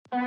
Ada?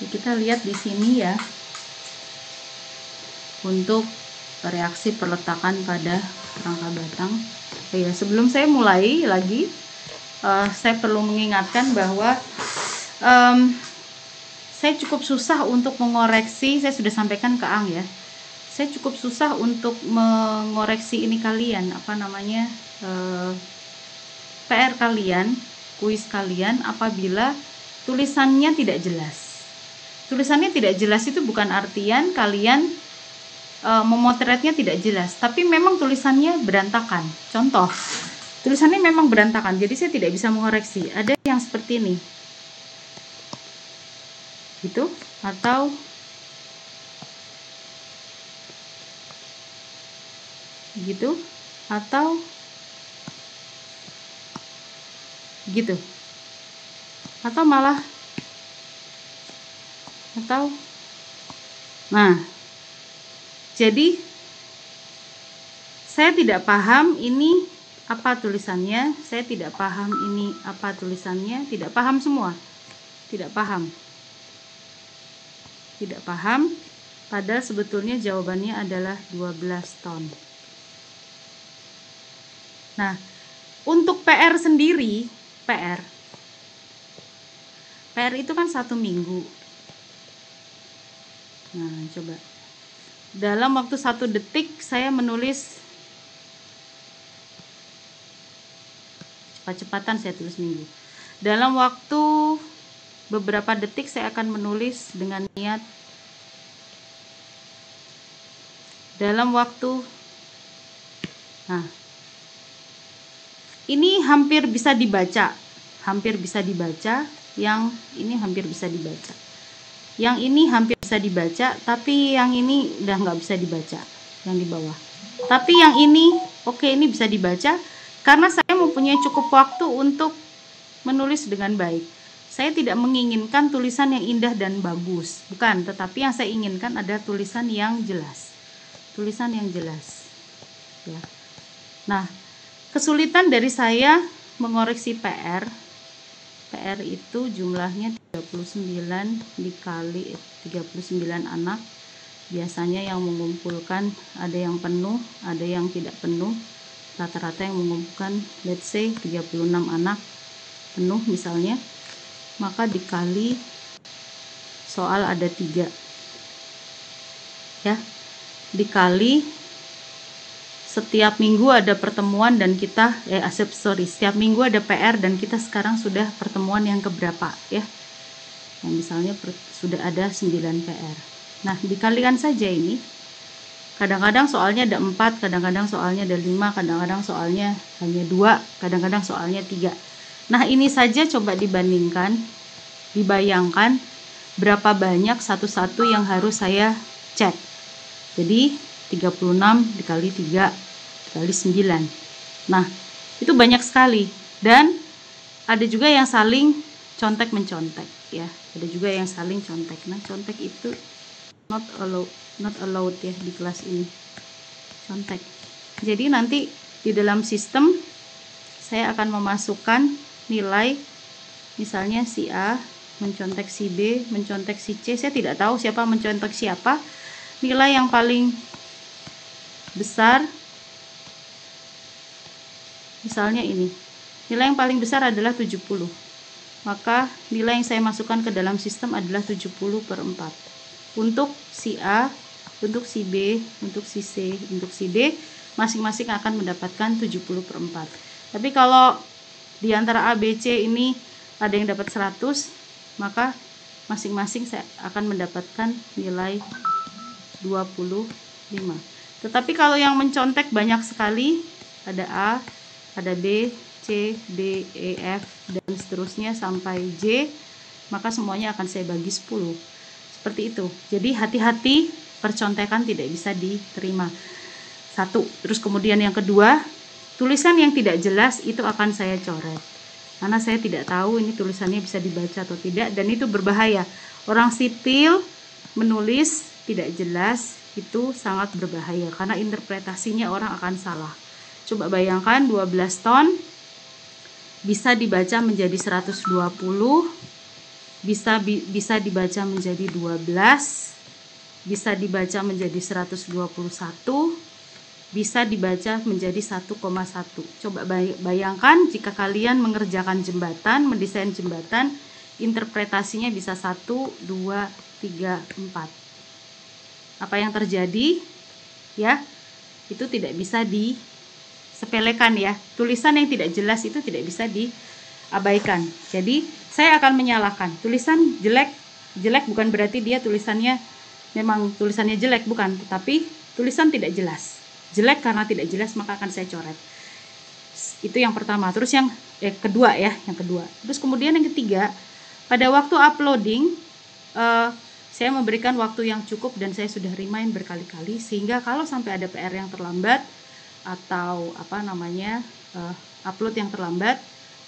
Kita lihat di sini ya, untuk reaksi perletakan pada rangka batang. Ya, sebelum saya mulai lagi, saya perlu mengingatkan bahwa saya cukup susah untuk mengoreksi. Saya sudah sampaikan ke Ang ya, saya cukup susah untuk mengoreksi ini kalian, PR kalian, kuis kalian, apabila tulisannya tidak jelas. Tulisannya tidak jelas itu bukan artian kalian memotretnya tidak jelas, tapi memang tulisannya berantakan. Contoh, tulisannya memang berantakan, jadi saya tidak bisa mengoreksi. Ada yang seperti ini, gitu, atau gitu, atau gitu, atau malah nah, jadi saya tidak paham ini apa tulisannya, saya tidak paham ini apa tulisannya, tidak paham semua, tidak paham, padahal sebetulnya jawabannya adalah 12 ton. Nah, untuk PR sendiri, PR itu kan 1 minggu. Nah, coba dalam waktu 1 detik saya menulis, cepat-cepatan saya tulis minggu. Dalam waktu beberapa detik saya akan menulis dengan niat. Dalam waktu, nah, ini hampir bisa dibaca, yang ini hampir bisa dibaca, yang ini hampir bisa dibaca, tapi yang ini udah nggak bisa dibaca, yang di bawah. Tapi yang ini oke, ini bisa dibaca karena saya mempunyai cukup waktu untuk menulis dengan baik. Saya tidak menginginkan tulisan yang indah dan bagus, bukan, tetapi yang saya inginkan ada tulisan yang jelas, ya. Nah, kesulitan dari saya mengoreksi PR itu jumlahnya 39 dikali 39 anak. Biasanya yang mengumpulkan ada yang penuh, ada yang tidak penuh. Rata-rata yang mengumpulkan, let's say 36 anak penuh misalnya, maka dikali soal ada 3 ya, dikali setiap minggu ada pertemuan dan kita setiap minggu ada PR dan kita sekarang sudah pertemuan yang keberapa ya, yang misalnya sudah ada 9 PR. Nah, dikalikan saja ini. Kadang-kadang soalnya ada 4, kadang-kadang soalnya ada 5, kadang-kadang soalnya hanya 2, kadang-kadang soalnya 3. Nah, ini saja coba dibayangkan berapa banyak satu-satu yang harus saya cek. Jadi 36 dikali 3 dikali 9. Nah, itu banyak sekali. Dan ada juga yang saling contek-mencontek ya. Ada juga yang saling contek. Nah, contek itu not allowed ya di kelas ini. Contek. Jadi nanti di dalam sistem saya akan memasukkan nilai, misalnya si A mencontek si B, mencontek si C. Saya tidak tahu siapa mencontek siapa. Nilai yang paling besar, misalnya ini. Nilai yang paling besar adalah 70. Maka nilai yang saya masukkan ke dalam sistem adalah 70/4. Untuk si A, untuk si B, untuk si C, untuk si D, masing-masing akan mendapatkan 70/4. Tapi kalau di antara A, B, C ini ada yang dapat 100, maka masing-masing saya akan mendapatkan nilai 25. Tetapi kalau yang mencontek banyak sekali, ada A, ada B, C, D, E, F, dan seterusnya sampai J, maka semuanya akan saya bagi 10. Seperti itu. Jadi hati-hati, percontekan tidak bisa diterima. Satu. Terus kemudian yang kedua, tulisan yang tidak jelas itu akan saya coret. Karena saya tidak tahu ini tulisannya bisa dibaca atau tidak, dan itu berbahaya. Orang sipil menulis tidak jelas itu sangat berbahaya karena interpretasinya orang akan salah. Coba bayangkan 12 ton bisa dibaca menjadi 120, bisa dibaca menjadi 12, bisa dibaca menjadi 121, bisa dibaca menjadi 1,1. Coba bayangkan jika kalian mengerjakan jembatan, mendesain jembatan, interpretasinya bisa 1, 2, 3, 4. Apa yang terjadi? Ya, itu tidak bisa disepelekan ya. Tulisan yang tidak jelas itu tidak bisa diabaikan. Jadi, saya akan menyalahkan. Tulisan jelek bukan berarti dia tulisannya memang tulisannya jelek, bukan, tetapi tulisan tidak jelas. Jelek karena tidak jelas, maka akan saya coret. Itu yang pertama. Terus yang kedua ya, yang kedua. Terus kemudian yang ketiga, pada waktu uploading saya memberikan waktu yang cukup dan saya sudah remind berkali-kali, sehingga kalau sampai ada PR yang terlambat atau upload yang terlambat,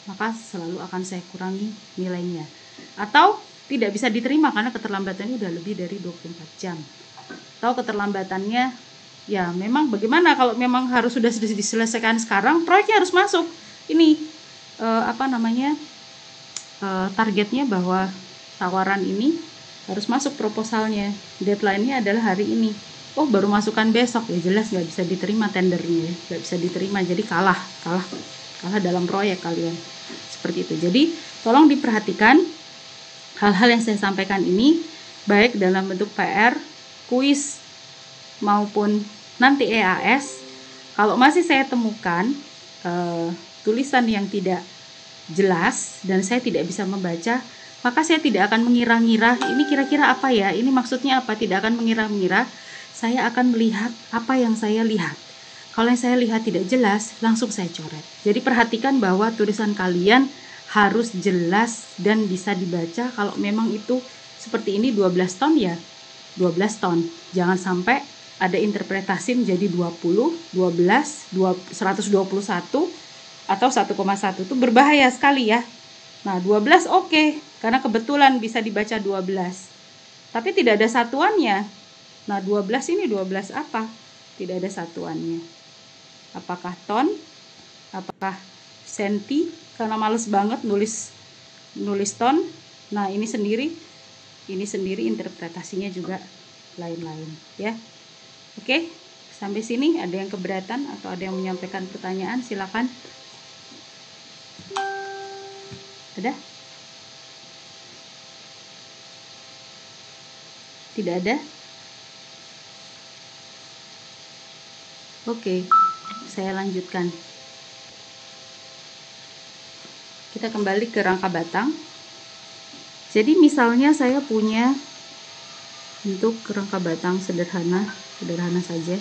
maka selalu akan saya kurangi nilainya. Atau tidak bisa diterima karena keterlambatannya udah lebih dari 24 jam. Atau keterlambatannya ya memang bagaimana, kalau memang harus sudah diselesaikan sekarang, proyeknya harus masuk. Ini targetnya bahwa tawaran ini harus masuk proposalnya. Deadline-nya adalah hari ini. Oh, baru masukkan besok, ya jelas nggak bisa diterima tendernya, nggak bisa diterima. Jadi kalah dalam proyek kalian. Seperti itu. Jadi tolong diperhatikan hal-hal yang saya sampaikan ini, baik dalam bentuk PR, kuis, maupun nanti EAS. Kalau masih saya temukan tulisan yang tidak jelas dan saya tidak bisa membaca, maka saya tidak akan mengira-ngira ini kira-kira apa ya, ini maksudnya apa, tidak akan mengira-ngira. Saya akan melihat apa yang saya lihat. Kalau yang saya lihat tidak jelas, langsung saya coret. Jadi perhatikan bahwa tulisan kalian harus jelas dan bisa dibaca. Kalau memang itu seperti ini 12 ton ya 12 ton. Jangan sampai ada interpretasi menjadi 20, 12, 121 atau 1,1. Itu berbahaya sekali ya. Nah, 12 oke, karena kebetulan bisa dibaca 12. Tapi tidak ada satuannya. Nah, 12 ini 12 apa? Tidak ada satuannya. Apakah ton? Apakah senti? Karena males banget nulis ton. Nah, ini sendiri interpretasinya juga lain-lain ya. Oke, sampai sini ada yang keberatan atau ada yang menyampaikan pertanyaan, silakan. Ada? Tidak ada? Oke, saya lanjutkan. Kita kembali ke rangka batang. Jadi misalnya saya punya bentuk rangka batang sederhana saja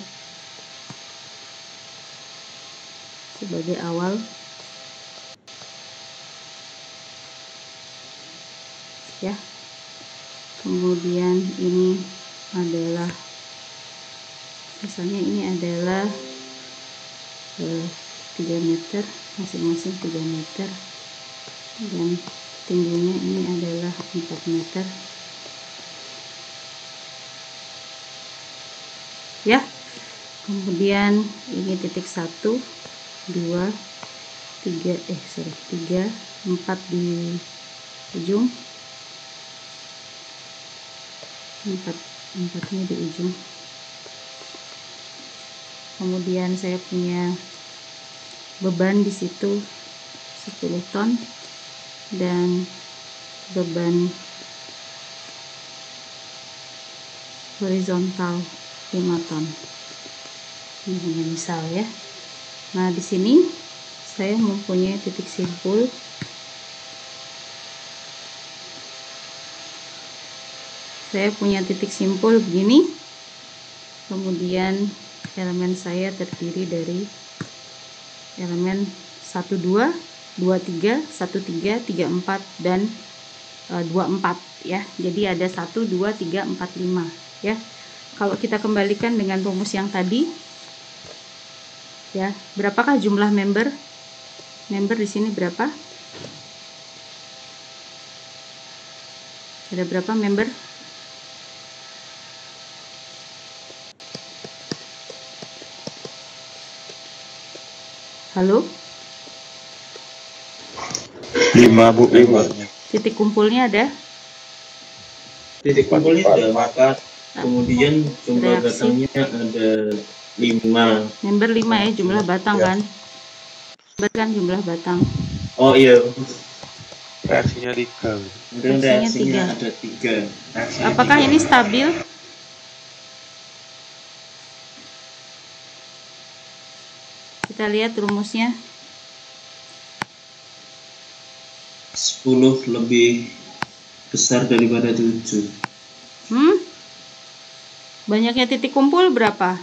sebagai awal. Ya. kemudian ini adalah misalnya ini adalah 3 meter, masing-masing 3 meter, dan tingginya ini adalah 4 meter ya. Kemudian ini titik 1 2 3 3 4 di ujung, 4-nya di ujung. Kemudian saya punya beban di situ 10 ton dan beban horizontal 5 ton. Ini hanya misal ya. Nah, di sini saya mempunyai titik simpul. Saya punya titik simpul begini. Kemudian elemen saya terdiri dari elemen 1 2 2 3 1 3 3 4 dan 2 4 ya. Jadi ada 1 2 3 4 5 ya. Kalau kita kembalikan dengan rumus yang tadi ya, berapakah jumlah member? Member di sini berapa? Ada berapa member? Halo? 5 Bu, 5. Titik kumpulnya ada? Titik kumpulnya sudah makat. Kemudian jumlah batangnya ada 5. Member 5 ya, jumlah batang ya. Kan? Member kan jumlah batang. Oh iya. Reaksinya 3. Kemudian reaksinya ada 3. Apakah ini stabil? Kita lihat rumusnya. 10 lebih besar daripada 7. Banyaknya titik kumpul berapa?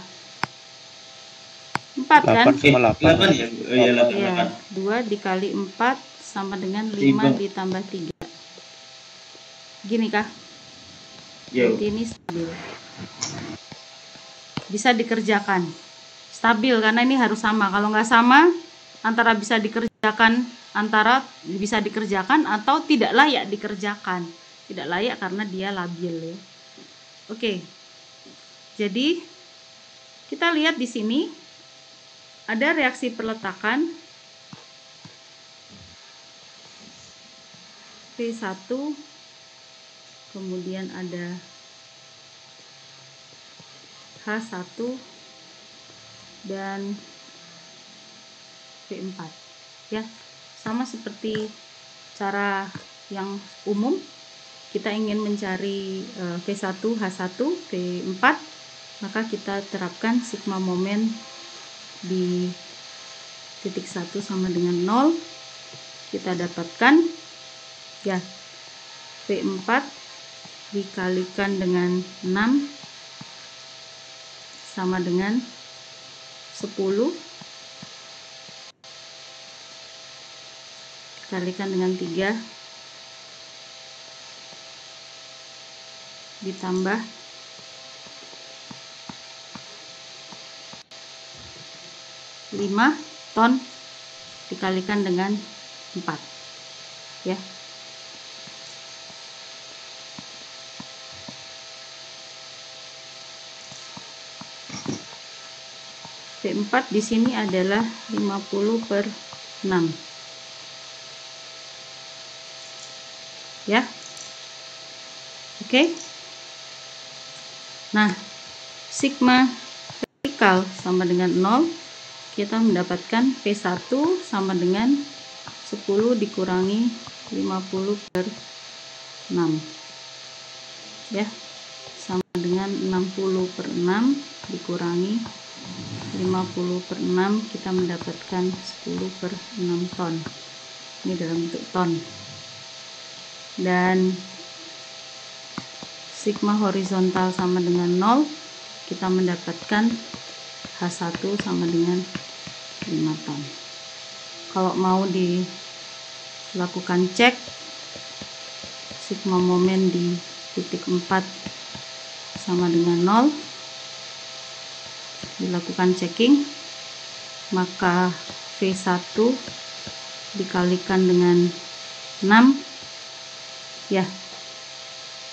4 kan? 8 ya? Oh iya, 8. Ya, 2 dikali 4 sama dengan 5 ditambah 3. Gini kah? Jadi ini stabil. Bisa dikerjakan. Stabil karena ini harus sama. Kalau nggak sama, antara bisa dikerjakan atau tidak layak dikerjakan. Tidak layak karena dia labil ya. Oke. Jadi kita lihat di sini ada reaksi perletakan P1, kemudian ada H1 dan P4 ya. Sama seperti cara yang umum, kita ingin mencari P1, H1, P4, maka kita terapkan sigma momen di titik 1 sama dengan 0. Kita dapatkan ya P4 dikalikan dengan 6 sama dengan 10 dikalikan dengan 3 ditambah 5 ton dikalikan dengan 4 ya. P4 di sini adalah 50/6 ya. Oke. Nah, sigma vertikal sama dengan 0, kita mendapatkan P1 sama dengan 10 dikurangi 50/6 ya, sama dengan 60/6 dikurangi 50/6, kita mendapatkan 10/6 ton. Ini dalam bentuk ton. Dan sigma horizontal sama dengan 0, kita mendapatkan H1 sama dengan 5 ton. Kalau mau dilakukan cek sigma momen di titik 4 sama dengan 0, dilakukan checking, maka V1 dikalikan dengan 6 ya,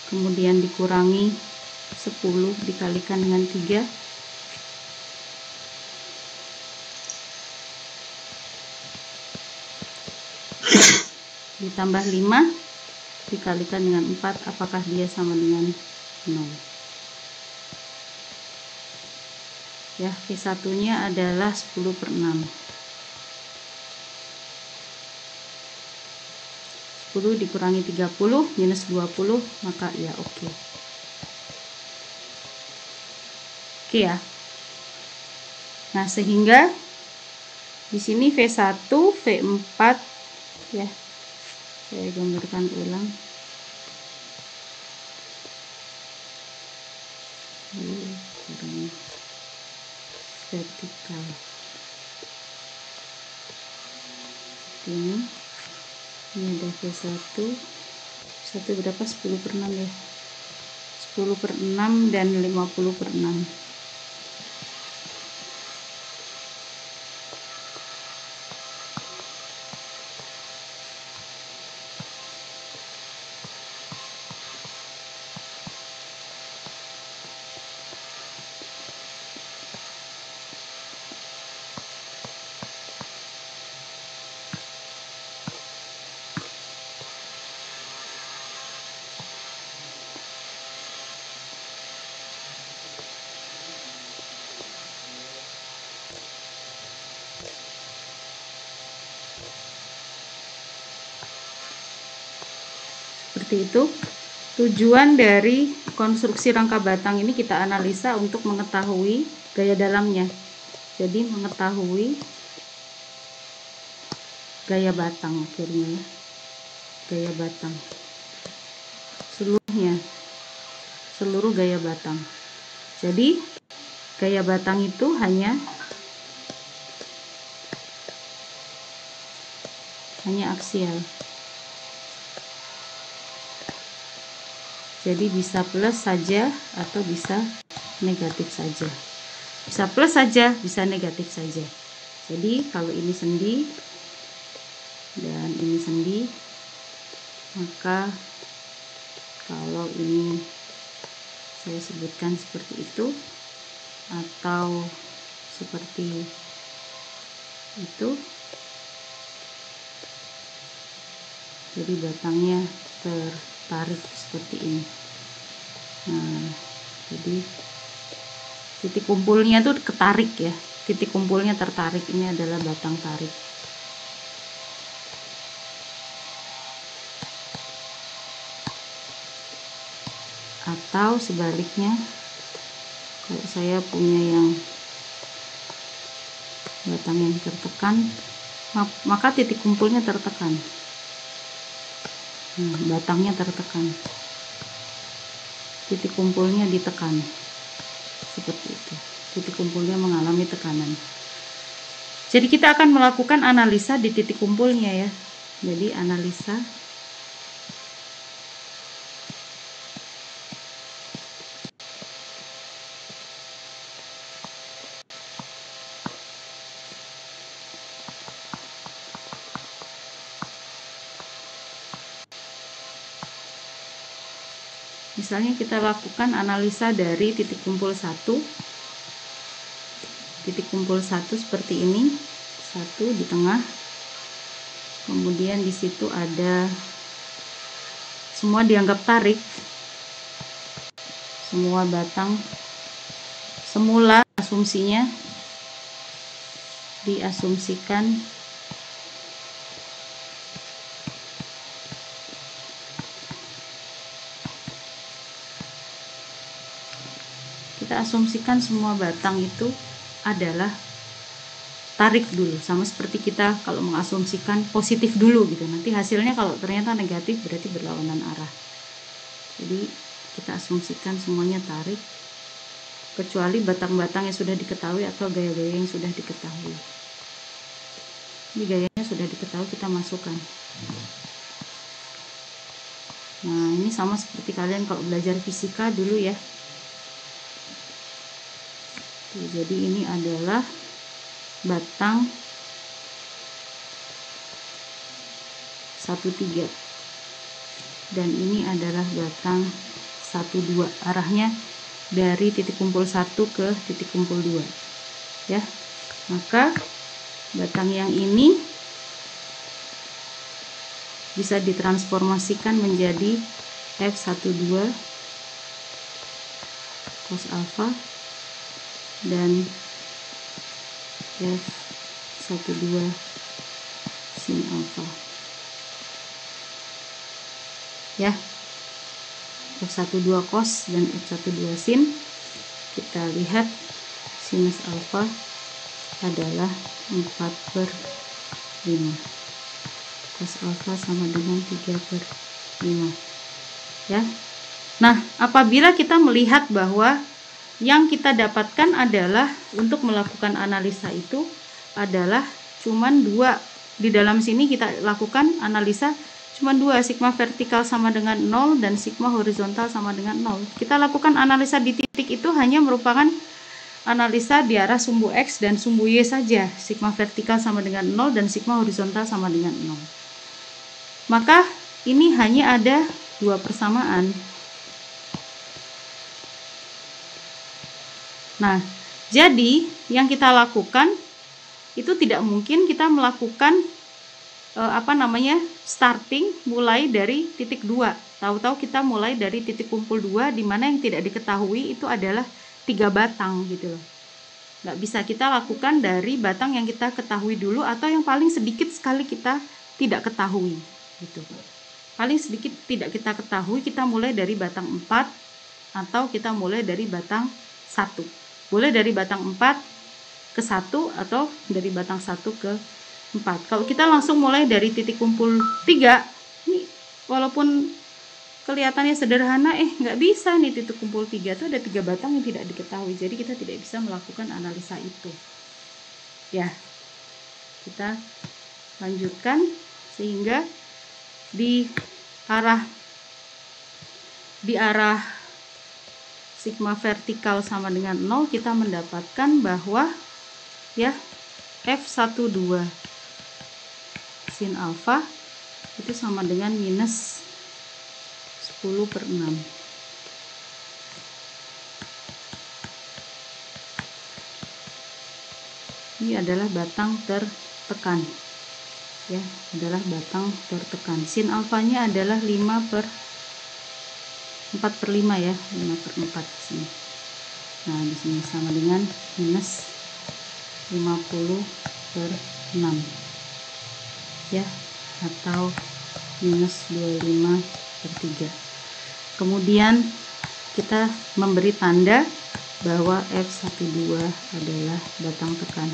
kemudian dikurangi 10 dikalikan dengan 3, ditambah 5 dikalikan dengan 4, apakah dia sama dengan 0 ya. V1 nya adalah 10/6. 10 dikurangi 30 minus 20, maka ya oke ya. Nah, sehingga di sini V1, V4 ya, saya gambarkan ulang. Vertikal ini ada V1 berapa, 10/6 ya, 10/6 dan 50/6. Seperti itu. Tujuan dari konstruksi rangka batang ini kita analisa untuk mengetahui gaya dalamnya. Jadi mengetahui gaya batang akhirnya ya. Gaya batang. Seluruh gaya batang. Jadi gaya batang itu hanya aksial. Jadi bisa plus saja atau bisa negatif saja. Bisa plus saja, bisa negatif saja. Jadi kalau ini sendi dan ini sendi, maka kalau ini saya sebutkan seperti itu atau seperti itu, jadi batangnya tertarik seperti ini. Nah, jadi titik kumpulnya tuh ketarik ya, titik kumpulnya tertarik, ini adalah batang tarik. Atau sebaliknya, kalau saya punya yang batang yang tertekan, maka titik kumpulnya tertekan. Batangnya tertekan, titik kumpulnya ditekan, seperti itu. Titik kumpulnya mengalami tekanan. Jadi kita akan melakukan analisa di titik kumpulnya ya. Jadi analisa misalnya kita lakukan analisa dari titik kumpul 1. Titik kumpul 1 seperti ini, 1 di tengah. Kemudian di situ ada, semua dianggap tarik. Semua batang semula asumsinya diasumsikan kita asumsikan semua batang itu adalah tarik dulu, sama seperti kita kalau mengasumsikan positif dulu gitu. Nanti hasilnya kalau ternyata negatif berarti berlawanan arah. Jadi kita asumsikan semuanya tarik, kecuali batang-batang yang sudah diketahui atau gaya-gaya yang sudah diketahui. Ini gayanya sudah diketahui, kita masukkan. Nah, ini sama seperti kalian kalau belajar fisika dulu ya. Jadi ini adalah batang 1,3 dan ini adalah batang 1,2. Arahnya dari titik kumpul 1 ke titik kumpul 2 ya. Maka batang yang ini bisa ditransformasikan menjadi F12 cos alfa dan F12 sin alfa ya. F12 cos dan F12 sin, kita lihat sinus alfa adalah 4/5, cos alfa sama dengan 3/5 ya. Nah, apabila kita melihat bahwa yang kita dapatkan adalah untuk melakukan analisa itu adalah cuman 2. Di dalam sini kita lakukan analisa cuman 2, sigma vertikal sama dengan 0 dan sigma horizontal sama dengan 0. Kita lakukan analisa di titik itu hanya merupakan analisa di arah sumbu X dan sumbu Y saja. Sigma vertikal sama dengan 0 dan sigma horizontal sama dengan 0. Maka ini hanya ada 2 persamaan. Nah, jadi yang kita lakukan itu tidak mungkin kita melakukan starting mulai dari titik 2. Tahu-tahu kita mulai dari titik kumpul 2 di mana yang tidak diketahui itu adalah 3 batang gitu loh. Nggak bisa kita lakukan dari batang yang kita ketahui dulu atau yang paling sedikit sekali kita tidak ketahui gitu. Paling sedikit tidak kita ketahui, kita mulai dari batang 4 atau kita mulai dari batang 1. Boleh dari batang 4 ke 1 atau dari batang 1 ke 4. Kalau kita langsung mulai dari titik kumpul 3, ini walaupun kelihatannya sederhana, nggak bisa nih, titik kumpul 3 itu ada 3 batang yang tidak diketahui. Jadi kita tidak bisa melakukan analisa itu. Ya, kita lanjutkan sehingga di arah sigma vertikal sama dengan 0 kita mendapatkan bahwa ya F12 sin alfa itu sama dengan minus 10/6. Ini adalah batang tertekan ya, adalah batang tertekan. Sin alfanya adalah 4/5 ya, 5/4 sini. Nah, di sini sama dengan minus 50/6 ya, atau minus 25/3. Kemudian kita memberi tanda bahwa F12 adalah batang tekan.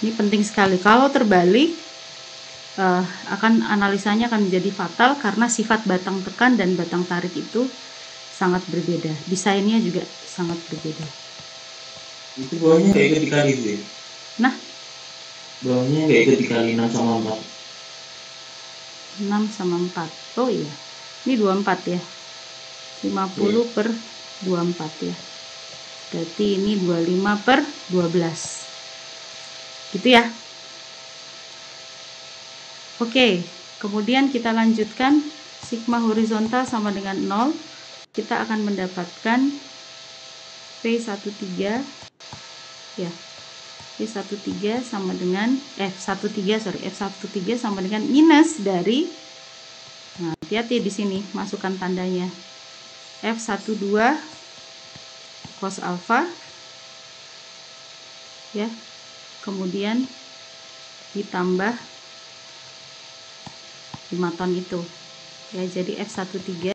Ini penting sekali. Kalau terbalik analisanya akan menjadi fatal karena sifat batang tekan dan batang tarik itu sangat berbeda. Desainnya juga sangat berbeda. Itu bawahnya nggak ikut dikali Bu ya? Nah, bawahnya nggak ikut dikali 6 sama 4. 6 sama 4. Oh iya, ini 24 ya, 50/24 ya, berarti ini 25/12 gitu ya. Oke, kemudian kita lanjutkan sigma horizontal sama dengan 0. Kita akan mendapatkan P13 ya. P13 sama dengan F13 sama dengan minus dari, nah hati-hati di sini masukkan tandanya, F12 cos alfa ya, kemudian ditambah 5 ton itu ya, jadi F13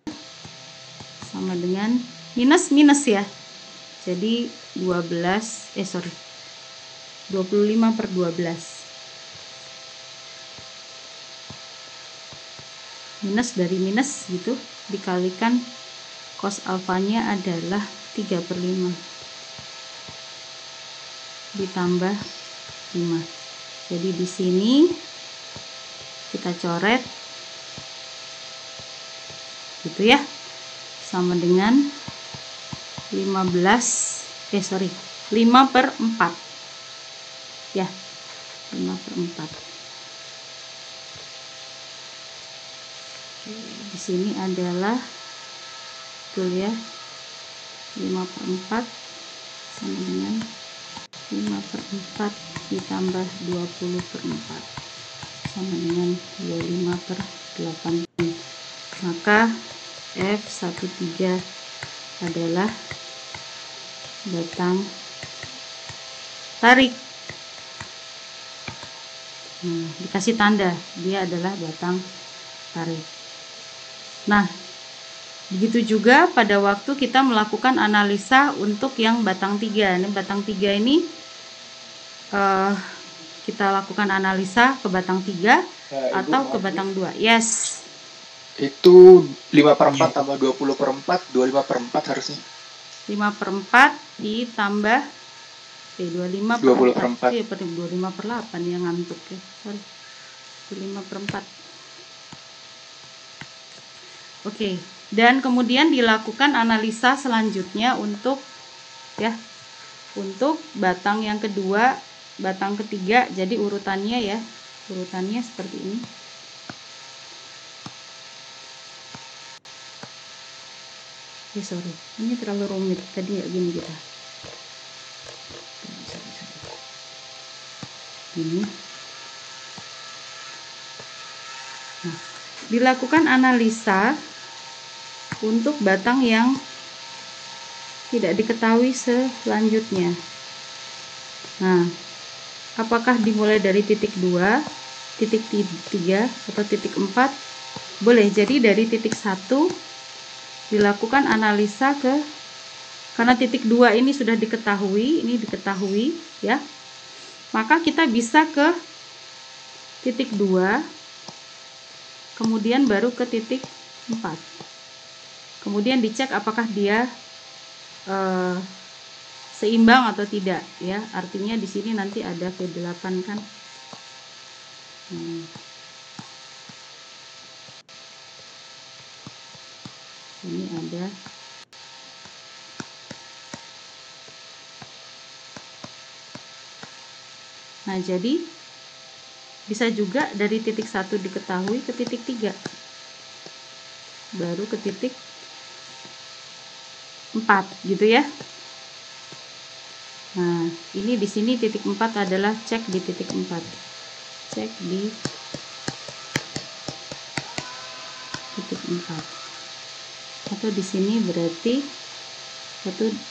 sama dengan minus ya, jadi 25/12 minus dari minus gitu, dikalikan cos alfanya adalah 3/5 ditambah 5. Jadi di sini kita coret gitu ya, sama dengan 5/4 ya, 5/4. Di sini adalah betul ya, 5/4 sama dengan 5/4 ditambah 20/4 sama dengan 25/8. Maka F13 adalah batang tarik. Nah, dikasih tanda dia adalah batang tarik. Nah, begitu juga pada waktu kita melakukan analisa untuk yang batang 3. Ini batang 3 ini kita lakukan analisa ke batang 3 atau ke batang 2. Yes. Itu 5/4 tambah 20/4, 25/4 harusnya. 5/4 ditambah 25/4. Iya, 25/8 yang ngantuk ya. Sorry. 25/4. Oke, dan kemudian dilakukan analisa selanjutnya untuk batang yang kedua, batang ketiga. Jadi urutannya ya, urutannya seperti ini. Sorry, ini terlalu rumit tadi ya, gini kita. Ini. Nah, dilakukan analisa untuk batang yang tidak diketahui selanjutnya. Nah, apakah dimulai dari titik 2, titik 3, atau titik 4? Boleh. Jadi dari titik 1 dilakukan analisa karena titik 2 ini sudah diketahui, ini diketahui ya. Maka kita bisa ke titik 2, kemudian baru ke titik 4. Kemudian dicek apakah dia seimbang atau tidak ya. Artinya di sini nanti ada V8 kan. Ini ada nah, jadi bisa juga dari titik 1 diketahui ke titik 3 baru ke titik 4 gitu ya. Nah, ini di sini titik 4 adalah cek di titik 4. Cek di titik 4. Atau di sini berarti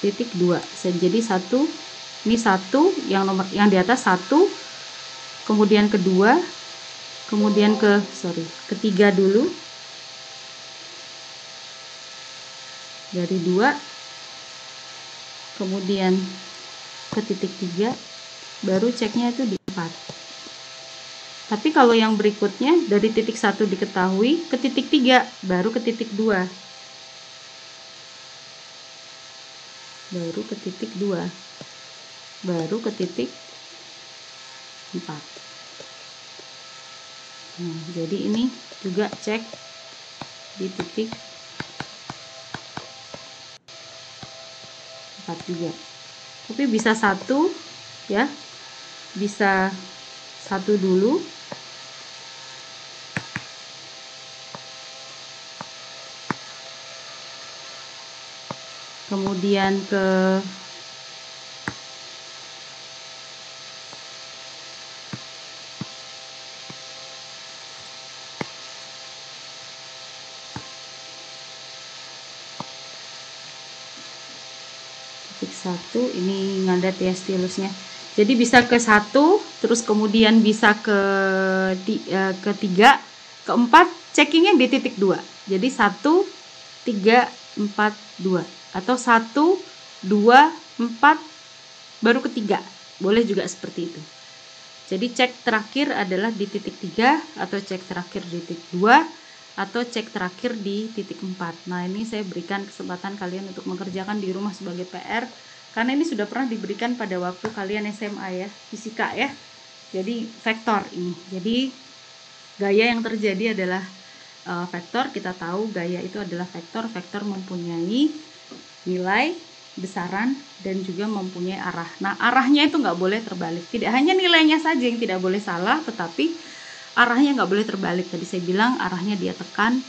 titik 2. Jadi 1, ini 1 yang di atas 1, kemudian kedua, kemudian ketiga dulu. Dari 2 kemudian ke titik 3 baru ceknya itu di 4. Tapi kalau yang berikutnya dari titik 1 diketahui ke titik 3 baru ke titik 2. Baru ke titik 2. Baru ke titik 4. Nah, jadi ini juga cek di titik 4 juga. Tapi bisa 1 ya. Bisa 1 dulu. Kemudian ke titik 1, ini ngadat ya stilusnya. Jadi bisa ke 1, terus kemudian bisa ke 3, ke 4, checkingnya di titik 2. Jadi 1, 3, 4, 2. Atau 1, 2, 4, baru ke 3. Boleh juga seperti itu. Jadi cek terakhir adalah di titik 3, atau cek terakhir di titik 2, atau cek terakhir di titik 4. Nah, ini saya berikan kesempatan kalian untuk mengerjakan di rumah sebagai PR, karena ini sudah pernah diberikan pada waktu kalian SMA ya, fisika ya. Jadi vektor ini. Jadi gaya yang terjadi adalah vektor, kita tahu gaya itu adalah vektor. Vektor mempunyai nilai, besaran, dan juga mempunyai arah. Nah, arahnya itu nggak boleh terbalik. Tidak hanya nilainya saja yang tidak boleh salah, tetapi arahnya nggak boleh terbalik. Tadi saya bilang arahnya dia tekan,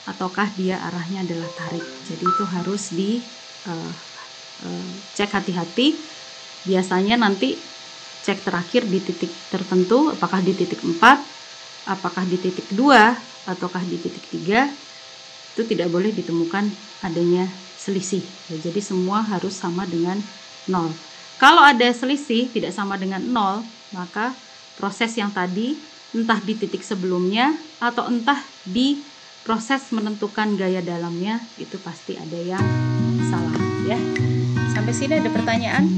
ataukah dia arahnya adalah tarik. Jadi itu harus cek hati-hati. Biasanya nanti cek terakhir di titik tertentu, apakah di titik 4, apakah di titik 2, ataukah di titik 3, itu tidak boleh ditemukan adanya selisih. Ya, jadi semua harus sama dengan 0. Kalau ada selisih tidak sama dengan 0, maka proses yang tadi entah di titik sebelumnya atau entah di proses menentukan gaya dalamnya itu pasti ada yang salah ya. Sampai sini ada pertanyaan?